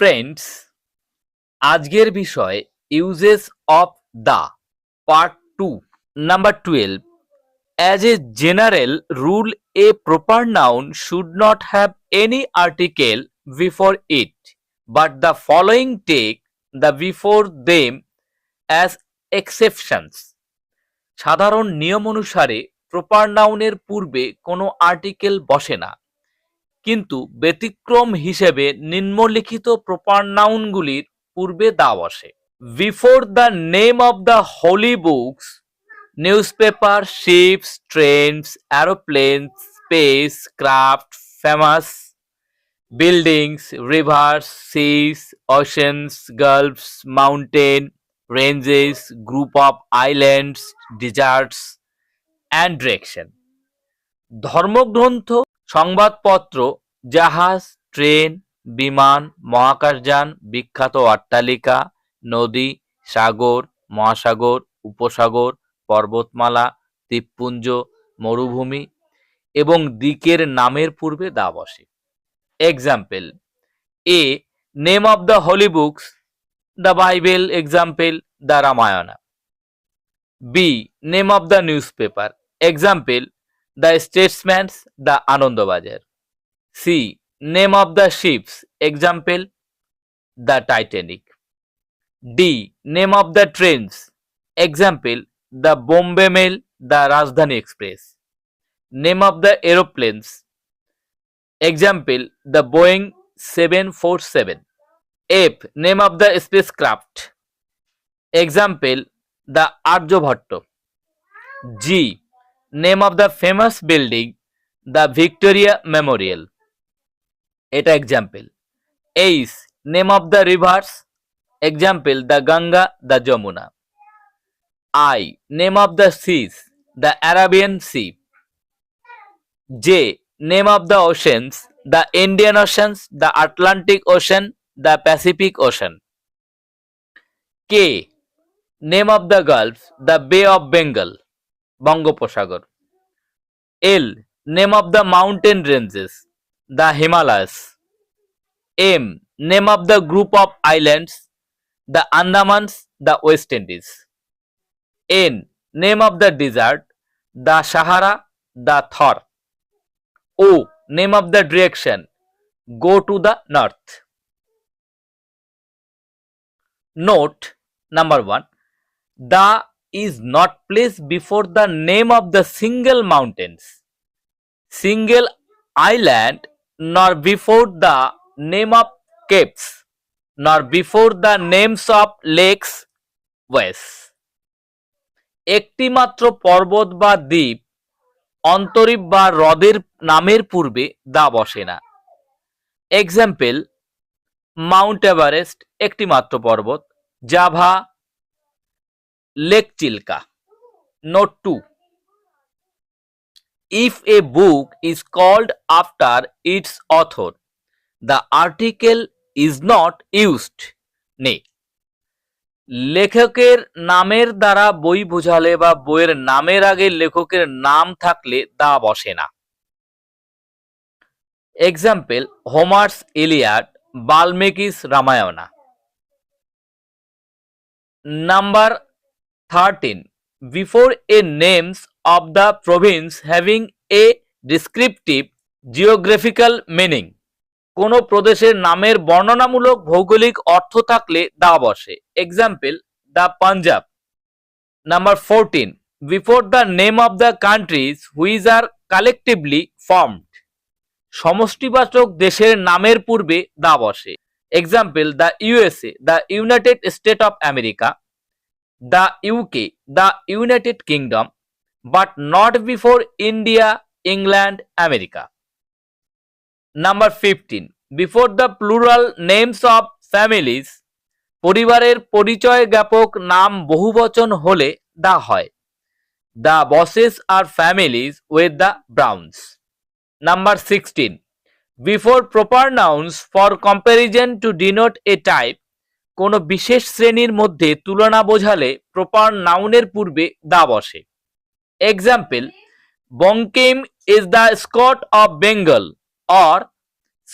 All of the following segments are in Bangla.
ফ্রেন্ডস, আজকের বিষয় uses of the part 2 number 12। As a general rule, a proper noun should not have any article before it, but the following take the before them as exceptions. সাধারণ নিয়ম অনুসারে প্রপার নাউনের পূর্বে কোনো আর্টিকেল বসে না, কিন্তু ব্যতিক্রম হিসেবে নিম্নলিখিত প্রপার নাউনগুলির পূর্বে দা বসে। Before the name of the holy books, newspaper, ships, trains, aeroplanes, space craft, famous, buildings, rivers, seas, oceans, gulfs, mountain ranges, group of islands, deserts and direction. ধর্মগ্রন্থ, সংবাদপত্র, জাহাজ, ট্রেন, বিমান, মহাকাশযান, বিখ্যাত অট্টালিকা, নদী, সাগর, মহাসাগর, উপসাগর, পর্বতমালা, দ্বীপপুঞ্জ, মরুভূমি এবং দিকের নামের পূর্বে দা বসে। Example: A name of the holy books, the Bible, example the Ramayana. B name of the newspaper, example the Statesmans, the Anandabazar. C name of the ships, example the Titanic. D name of the trains, example the Bombay mail, the Rajdhani express. Name of the aeroplanes, example the Boeing 747। F name of the spacecraft, example the Aryabhata. G name of the famous building, the Victoria Memorial, এটা example. H name of the rivers, example the Ganga, the Yamuna. I name of the seas, the Arabian sea. J name of the oceans, the Indian oceans, the Atlantic ocean, the Pacific ocean. K name of the gulfs, the Bay of Bengal, বঙ্গোপসাগর। L name of the mountain ranges, the Himalayas. M name of the group of islands, the Andamans, the West Indies. N name of the dessert, the Sahara, the Thar. ও name of the direction, go to the north. Note number 1, the is not placed before the name of the single mountains, single island, nor before the name of capes, nor before the names of lakes, west. একটি মাত্র পর্বত বা দ্বীপ, অন্তরীপ বা হ্রদের নামের পূর্বে দা বসে না। এক্সাম্পল: মাউন্ট এভারেস্ট একটি মাত্র পর্বত, Java, lake Chilka. Note 2, if a book is called after its author, the article is not used. নেই, লেখকের নামের দ্বারা বই বোঝালে বা বইয়ের নামের আগে লেখকের নাম থাকলে দা বসে না। Example: Homer's Iliad, Valmiki's Ramayana. Number 13, before a names of the province having a descriptive geographical meaning, কোন প্রদেশের নামের বর্ণনামূলক ভৌগোলিক অর্থ থাকলে দা বসে। Example: the Punjab. Number 14, before the name of the countries which are collectively formed, সমষ্টিবাচক দেশের নামের পূর্বে দা বসে। Example: the USA, the United State of America. The UK, the United Kingdom, but not before India, England, America. Number 15, before the plural names of families, পরিবারের পরিচয় জ্ঞাপক নাম বহুবচন হলে দা হয়। The Boses are families with the Browns. Number 16, before proper nouns for comparison to denote a type, কোনো বিশেষ শ্রেণীর মধ্যে তুলনা বোঝালে প্রপার নাউনের পূর্বে দা বসে। Example: Bankim is the Scott of Bengal, or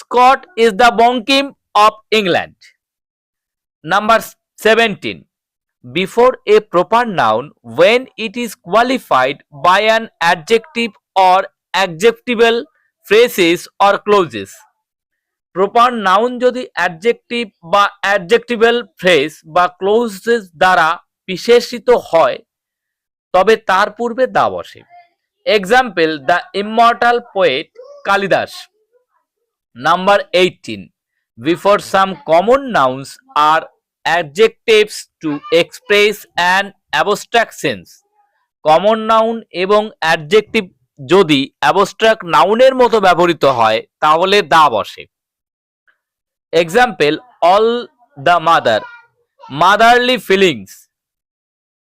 Scott is the Bankim of England. Number 17. Before a proper noun when it is qualified by an adjective or adjectival phrases or clauses. Proper noun যদি অ্যাডজেক্টিভ বা অ্যাডজেক্টিভেল ফ্রেজ বা ক্লোজেস দ্বারা বিশেষিত হয় তবে তার পূর্বে দা বসে। Example, the immortal poet Kalidas. Number 18. Before some common nouns are adjectives to express an abstract sense. Common noun এবং অ্যাডজেক্টিভ যদি অ্যাবস্ট্রাক্ট নাউনের মতো ব্যবহৃত হয় তাহলে দা বসে। Example, all the mother, motherly feelings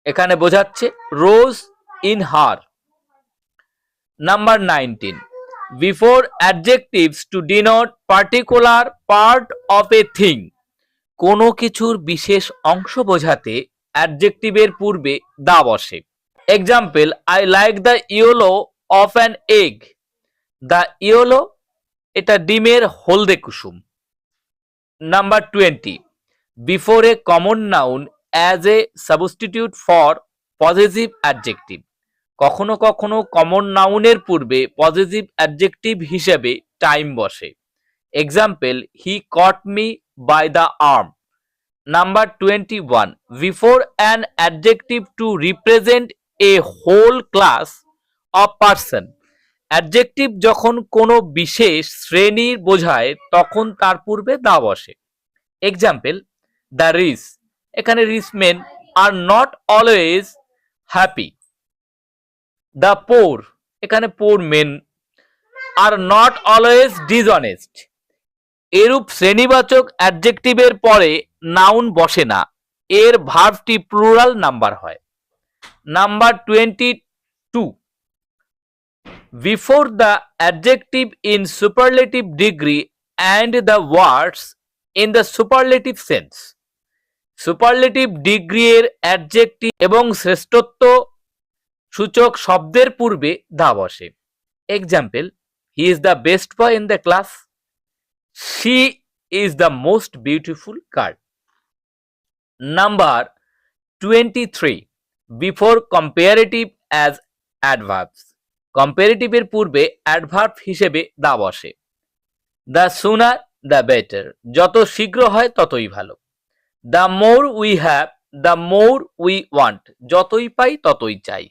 এখানে বোঝাচ্ছে rose in her. Number 19. Before adjectives to denote particular part of a thing. কোনো কিছুর বিশেষ অংশ বোঝাতে অ্যাডজেক্টিভের পূর্বে দা বসে। Example, I like the yellow of an egg. The yellow এটা ডিমের হলদে কুসুম। Number 20. Before a common noun as a substitute for possessive adjective. কখনো কখনো কমন নাউনের পূর্বে পজিটিভ অ্যাডজেক্টিভ হিসেবে টাইম বসে। Example, he caught me by the arm. Number 21. Before an adjective to represent a whole class of person. Adjective যখন কোনো বিশেষ শ্রেণীর বোঝায় তখন তার পূর্বে দা বসে। এক্সাম্পল, দ্য রিচ এখানে rich men are not always happy. The poor এখানে poor men are not always dishonest. এরূপ শ্রেণীবাচক অ্যাডজেক্টিভের পরে নাউন বসে না, এর ভার্বটি প্লুরাল নাম্বার হয়। Number 22. Before the adjective in superlative degree and the words in the superlative sense. Superlative degree এর অ্যাডজেক্টিভ এবং শ্রেষ্ঠত্ব সূচক শব্দের পূর্বে দা বসে। Example, he is the best boy in the class. She is the most beautiful girl. Number 23. Before comparative as adverbs. কম্পারেটিভের পূর্বে অ্যাডভার্ব হিসেবে দা বসে। দ্য সুনার দ্য বেটার, যত শীঘ্র হয় ততই ভালো। The more we have the more we want, যতই পাই ততই চাই।